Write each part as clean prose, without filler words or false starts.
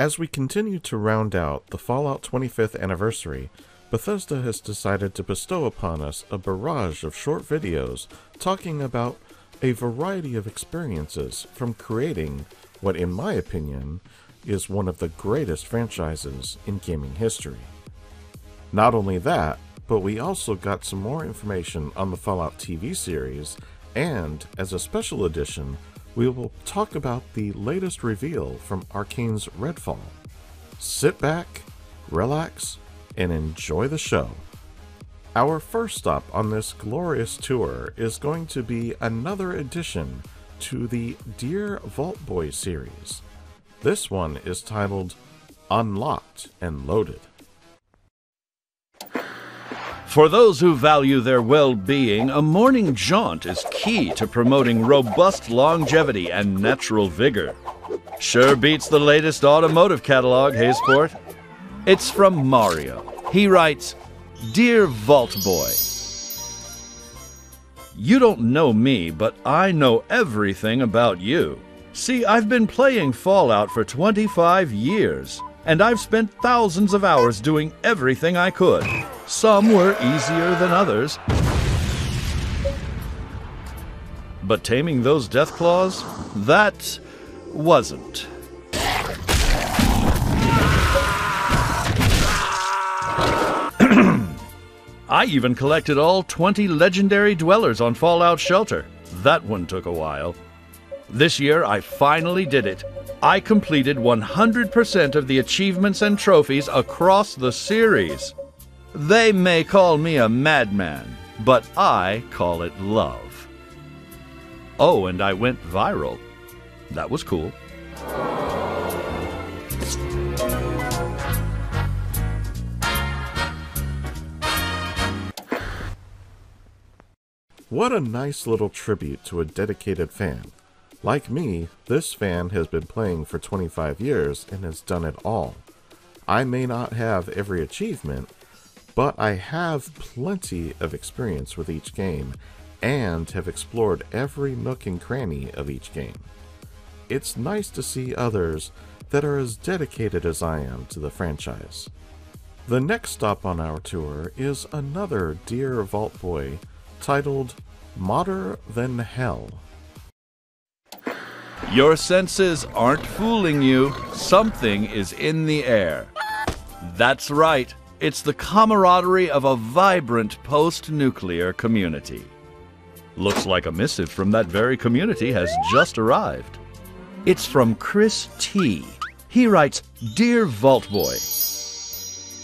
As we continue to round out the Fallout 25th anniversary, Bethesda has decided to bestow upon us a barrage of short videos talking about a variety of experiences from creating what, in my opinion, is one of the greatest franchises in gaming history. Not only that, but we also got some more information on the Fallout TV series, and as a special edition, we will talk about the latest reveal from Arkane's Redfall. Sit back, relax, and enjoy the show. Our first stop on this glorious tour is going to be another addition to the Dear Vault Boy series. This one is titled Unlocked and Loaded. For those who value their well-being, a morning jaunt is key to promoting robust longevity and natural vigor. Sure beats the latest automotive catalog, hey sport? It's from Mario. He writes, "Dear Vault Boy, you don't know me, but I know everything about you. See, I've been playing Fallout for 25 years, and I've spent thousands of hours doing everything I could. Some were easier than others. But taming those Deathclaws? That wasn't. I even collected all 20 legendary dwellers on Fallout Shelter. That one took a while. This year, I finally did it. I completed 100% of the achievements and trophies across the series. They may call me a madman, but I call it love. Oh, and I went viral. That was cool." What a nice little tribute to a dedicated fan. Like me, this fan has been playing for 25 years and has done it all. I may not have every achievement, but I have plenty of experience with each game and have explored every nook and cranny of each game. It's nice to see others that are as dedicated as I am to the franchise. The next stop on our tour is another Dear Vault Boy titled Modder Than Hell. Your senses aren't fooling you. Something is in the air. That's right. It's the camaraderie of a vibrant post-nuclear community. Looks like a missive from that very community has just arrived. It's from Chris T. He writes, "Dear Vault Boy,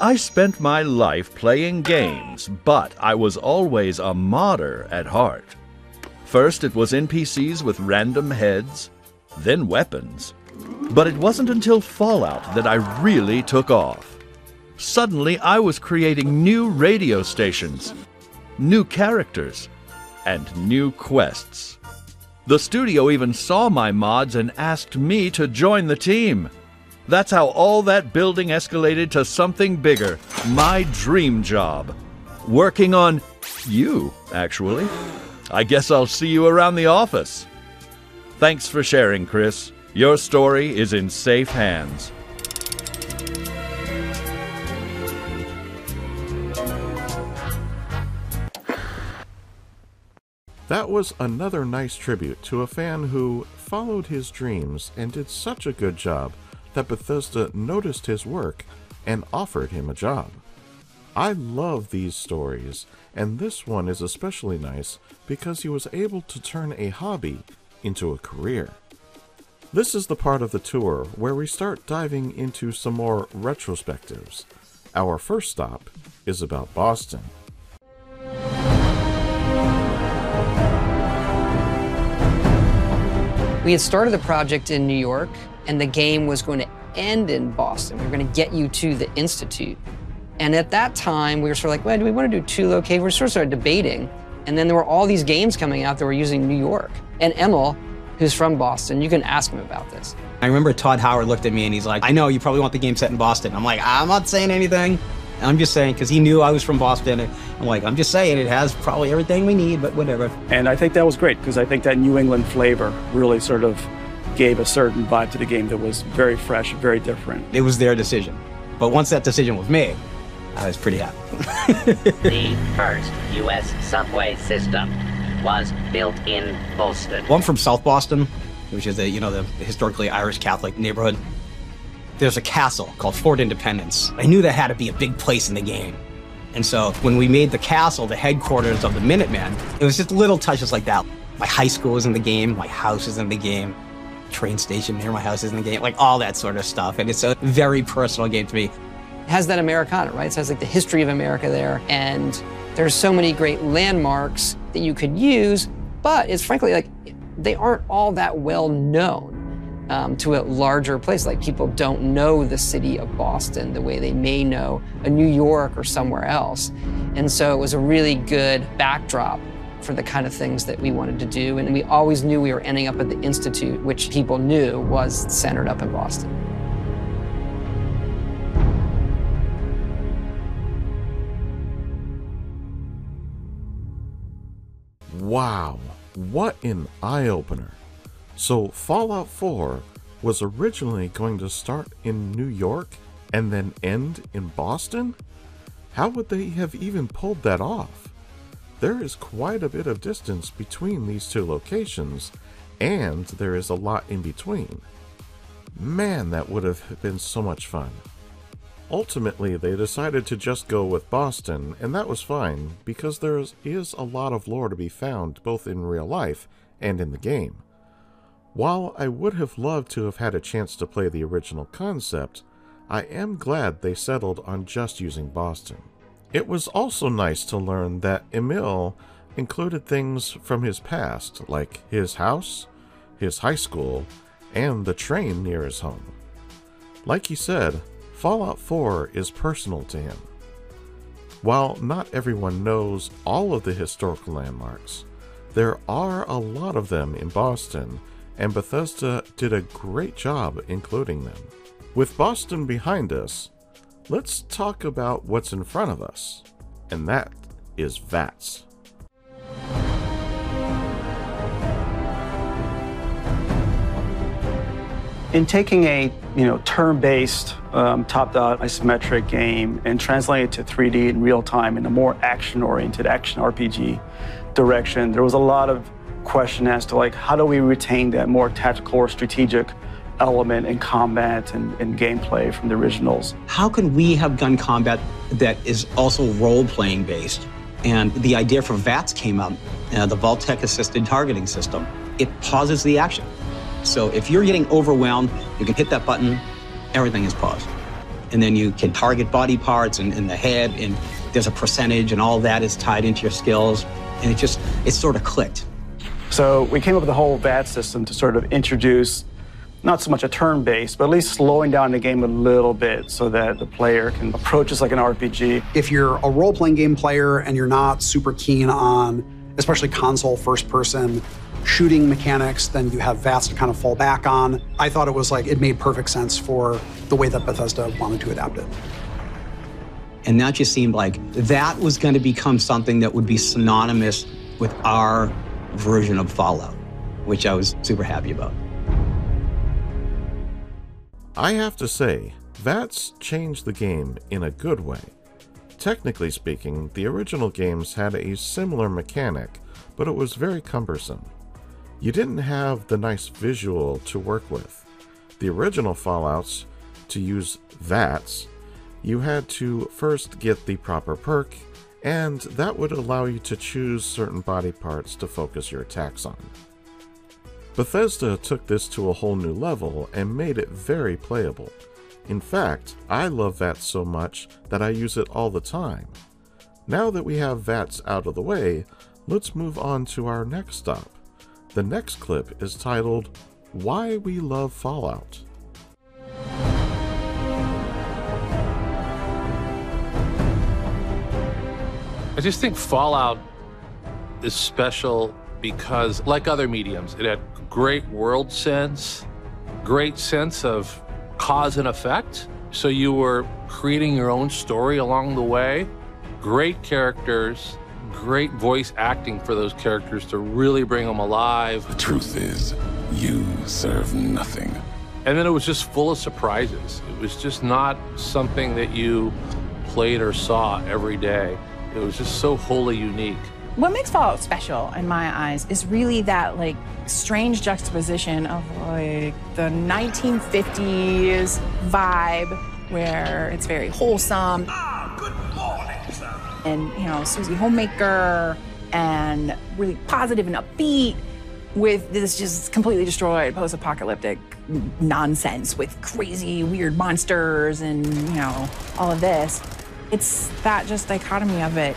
I spent my life playing games, but I was always a modder at heart. First it was NPCs with random heads, then weapons. But it wasn't until Fallout that I really took off. Suddenly I was creating new radio stations, new characters, and new quests. The studio even saw my mods and asked me to join the team. That's how all that building escalated to something bigger, my dream job. Working on you, actually. I guess I'll see you around the office." Thanks for sharing, Chris. Your story is in safe hands. That was another nice tribute to a fan who followed his dreams and did such a good job that Bethesda noticed his work and offered him a job. I love these stories, and this one is especially nice because he was able to turn a hobby into a career. This is the part of the tour where we start diving into some more retrospectives. Our first stop is about Boston. We had started the project in New York, and the game was going to end in Boston. We were going to get you to the Institute. And at that time, we were sort of like, well, do we want to do two locations? We sort of started debating. And then there were all these games coming out that were using New York. And Emil, who's from Boston, you can ask him about this. I remember Todd Howard looked at me and he's like, "I know, you probably want the game set in Boston." I'm like, "I'm not saying anything." I'm just saying, because he knew I was from Boston. And I'm like, "I'm just saying it has probably everything we need, but whatever." And I think that was great, because I think that New England flavor really sort of gave a certain vibe to the game that was very fresh, very different. It was their decision. But once that decision was made, I was pretty happy. The first U.S. subway system was built in Boston. Well, I'm from South Boston, which is the historically Irish Catholic neighborhood. There's a castle called Fort Independence. I knew that had to be a big place in the game. And so when we made the castle the headquarters of the Minutemen, it was just little touches like that. My high school is in the game, my house is in the game, train station near my house is in the game, like all that sort of stuff. And it's a very personal game to me. It has that Americana, right? It has like the history of America there, and there's so many great landmarks that you could use, but it's frankly like they aren't all that well known to a larger place. Like people don't know the city of Boston the way they may know a New York or somewhere else. And so it was a really good backdrop for the kind of things that we wanted to do. And we always knew we were ending up at the Institute, which people knew was centered up in Boston. Wow, what an eye-opener. So Fallout 4 was originally going to start in New York and then end in Boston? How would they have even pulled that off? There is quite a bit of distance between these two locations, and there is a lot in between. Man, that would have been so much fun. Ultimately, they decided to just go with Boston, and that was fine, because there is a lot of lore to be found both in real life and in the game. While I would have loved to have had a chance to play the original concept, I am glad they settled on just using Boston. It was also nice to learn that Emil included things from his past, like his house, his high school, and the train near his home. Like he said, Fallout 4 is personal to him. While not everyone knows all of the historical landmarks, there are a lot of them in Boston, and Bethesda did a great job including them. With Boston behind us, let's talk about what's in front of us, and that is VATS. In taking a turn-based, top-down isometric game and translating it to 3D in real time in a more action-oriented action RPG direction, there was a lot of question as to how do we retain that more tactical or strategic element in combat and gameplay from the originals. How can we have gun combat that is also role-playing based? And the idea for VATS came up, the Vault-Tec assisted targeting system. It pauses the action. So if you're getting overwhelmed, you can hit that button, everything is paused. And then you can target body parts and the head, and there's a percentage, and all that is tied into your skills. And it sort of clicked. So we came up with the whole VATS system to sort of introduce not so much a turn-based, but at least slowing down the game a little bit so that the player can approach this like an RPG. If you're a role-playing game player and you're not super keen on, especially console first-person shooting mechanics, then you have VATS to kind of fall back on. I thought it made perfect sense for the way that Bethesda wanted to adapt it. And that just seemed like that was going to become something that would be synonymous with our version of Fallout, which I was super happy about. I have to say, VATS changed the game in a good way. Technically speaking, the original games had a similar mechanic, but it was very cumbersome. You didn't have the nice visual to work with. The original Fallouts, to use VATS, you had to first get the proper perk, and that would allow you to choose certain body parts to focus your attacks on. Bethesda took this to a whole new level and made it very playable. In fact, I love VATS so much that I use it all the time. Now that we have VATS out of the way, let's move on to our next stop. The next clip is titled, Why We Love Fallout. I just think Fallout is special because, like other mediums, it had great world sense, great sense of cause and effect. So you were creating your own story along the way, great characters, great voice acting for those characters to really bring them alive. The truth is, You serve nothing. And then it was just full of surprises. It was just not something that you played or saw every day. It was just so wholly unique. What makes Fallout special, in my eyes, is really that, like, strange juxtaposition of, like, the 1950s vibe, where it's very wholesome. Good morning, sir. And, you know, Susie Homemaker, and really positive and upbeat, with this just completely destroyed post-apocalyptic nonsense with crazy, weird monsters and, you know, all of this. It's that just dichotomy of it.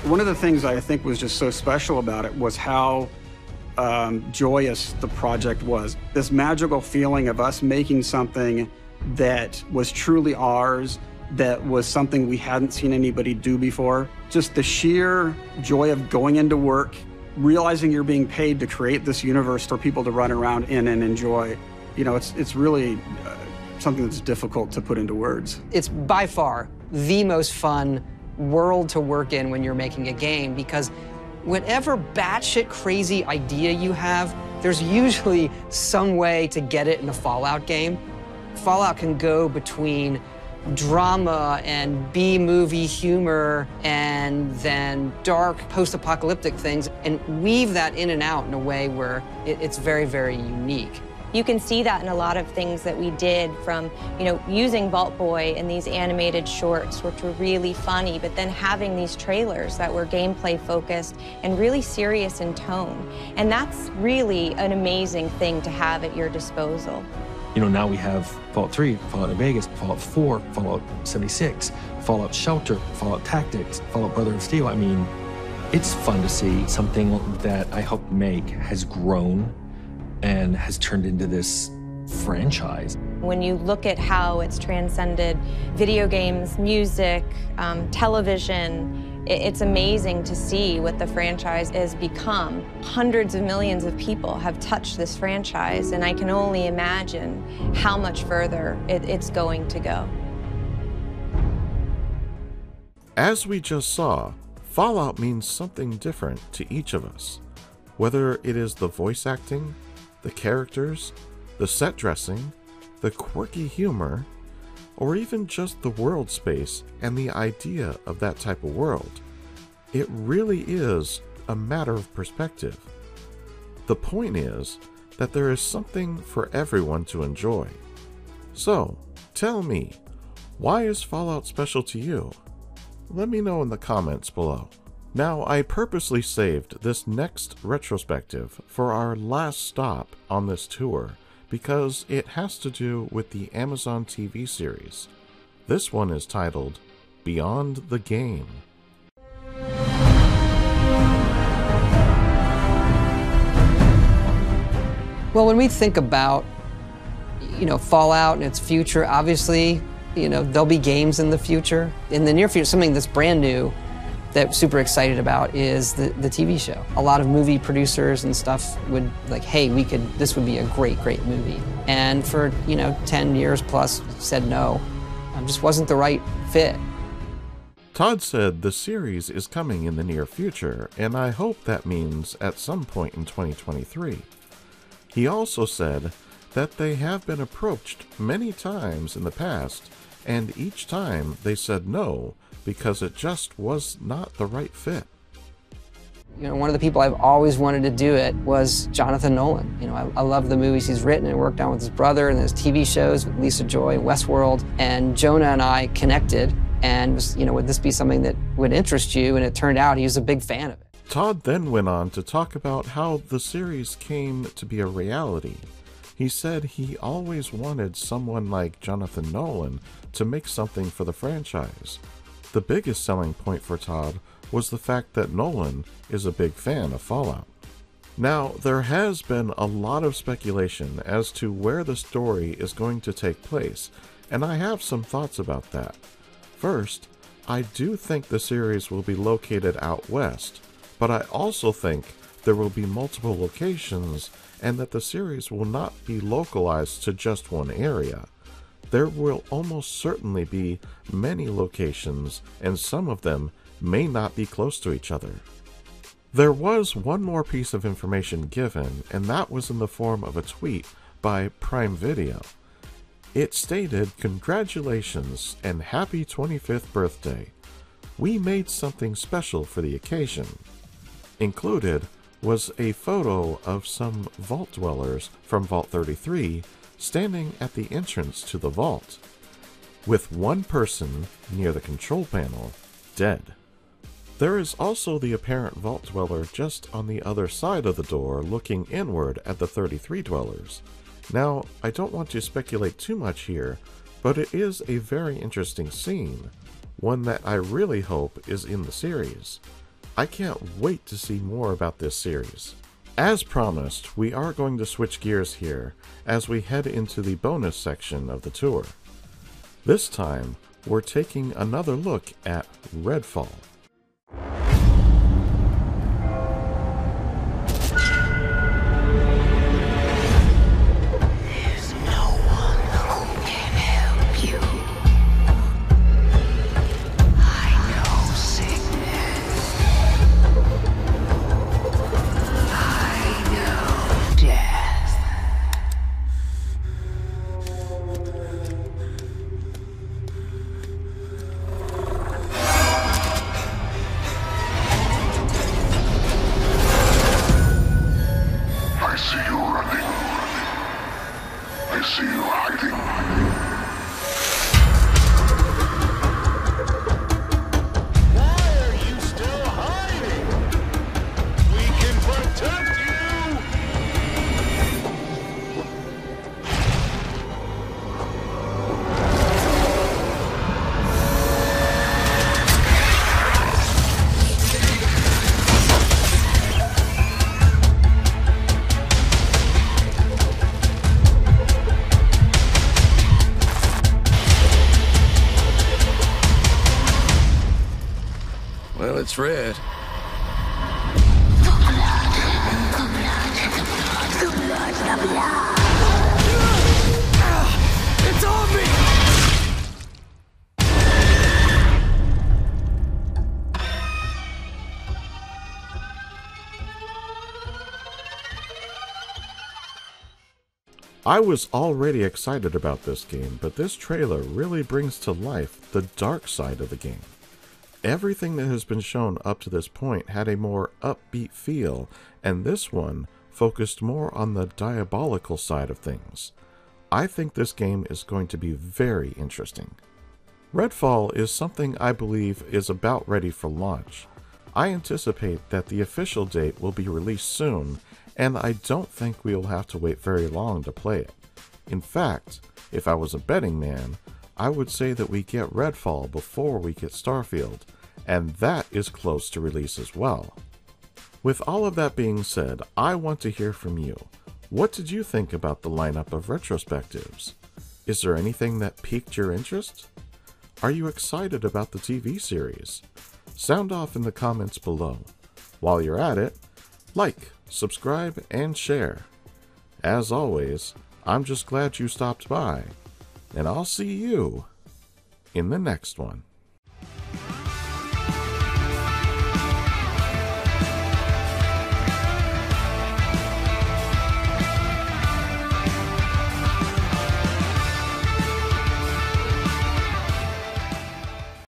One of the things I think was just so special about it was how joyous the project was. This magical feeling of us making something that was truly ours, that was something we hadn't seen anybody do before. Just the sheer joy of going into work, realizing you're being paid to create this universe for people to run around in and enjoy. You know, it's really something that's difficult to put into words. It's by far the most fun world to work in when you're making a game, because whatever batshit crazy idea you have, there's usually some way to get it in a Fallout game. Fallout can go between drama and B-movie humor and then dark post-apocalyptic things and weave that in and out in a way where it's very, very unique. You can see that in a lot of things that we did, from, you know, using Vault Boy in these animated shorts, which were really funny, but then having these trailers that were gameplay focused and really serious in tone. And that's really an amazing thing to have at your disposal. You know, now we have Fallout 3, Fallout New Vegas, Fallout 4, Fallout 76, Fallout Shelter, Fallout Tactics, Fallout Brother of Steel. I mean, it's fun to see something that I helped make has grown and has turned into this franchise. When you look at how it's transcended video games, music, television, it's amazing to see what the franchise has become. Hundreds of millions of people have touched this franchise, and I can only imagine how much further it's going to go. As we just saw, Fallout means something different to each of us. Whether it is the voice acting, the characters, the set dressing, the quirky humor, or even just the world space and the idea of that type of world. It really is a matter of perspective. The point is that there is something for everyone to enjoy. So, tell me, why is Fallout special to you? Let me know in the comments below. Now, I purposely saved this next retrospective for our last stop on this tour because it has to do with the Amazon TV series. This one is titled Beyond the Game. Well, when we think about, you know, Fallout and its future, obviously, you know, there'll be games in the future. In the near future, something that's brand new that I'm super excited about is the TV show. A lot of movie producers and stuff would like, hey, this would be a great, great movie. And for, you know, 10 years plus said no. Just wasn't the right fit. Todd said the series is coming in the near future, and I hope that means at some point in 2023. He also said that they have been approached many times in the past, and each time they said no because it just was not the right fit. You know, one of the people I've always wanted to do it was Jonathan Nolan. You know, I love the movies he's written and worked on with his brother, and his TV shows with Lisa Joy and Westworld. And Jonah and I connected and was, you know, would this be something that would interest you? And it turned out he was a big fan of it. Todd then went on to talk about how the series came to be a reality. He said he always wanted someone like Jonathan Nolan to make something for the franchise. The biggest selling point for Todd was the fact that Nolan is a big fan of Fallout. Now, there has been a lot of speculation as to where the story is going to take place, and I have some thoughts about that. First, I do think the series will be located out west, but I also think there will be multiple locations and that the series will not be localized to just one area. There will almost certainly be many locations, and some of them may not be close to each other. There was one more piece of information given, and that was in the form of a tweet by Prime Video. It stated, "Congratulations and happy 25th birthday. We made something special for the occasion." Included was a photo of some vault dwellers from Vault 33 standing at the entrance to the vault, with one person near the control panel dead. There is also the apparent vault dweller just on the other side of the door looking inward at the 33 dwellers. Now, I don't want to speculate too much here, but it is a very interesting scene, one that I really hope is in the series. I can't wait to see more about this series. As promised, we are going to switch gears here as we head into the bonus section of the tour. This time, we're taking another look at Redfall. Well, it's red. It's on me! I was already excited about this game, but this trailer really brings to life the dark side of the game. Everything that has been shown up to this point had a more upbeat feel, and this one focused more on the diabolical side of things. I think this game is going to be very interesting. Redfall is something I believe is about ready for launch. I anticipate that the official date will be released soon, and I don't think we will have to wait very long to play it. In fact, if I was a betting man, I would say that we get Redfall before we get Starfield, and that is close to release as well. With all of that being said, I want to hear from you. What did you think about the lineup of retrospectives? Is there anything that piqued your interest? Are you excited about the TV series? Sound off in the comments below. While you're at it, like, subscribe, and share. As always, I'm just glad you stopped by, and I'll see you in the next one.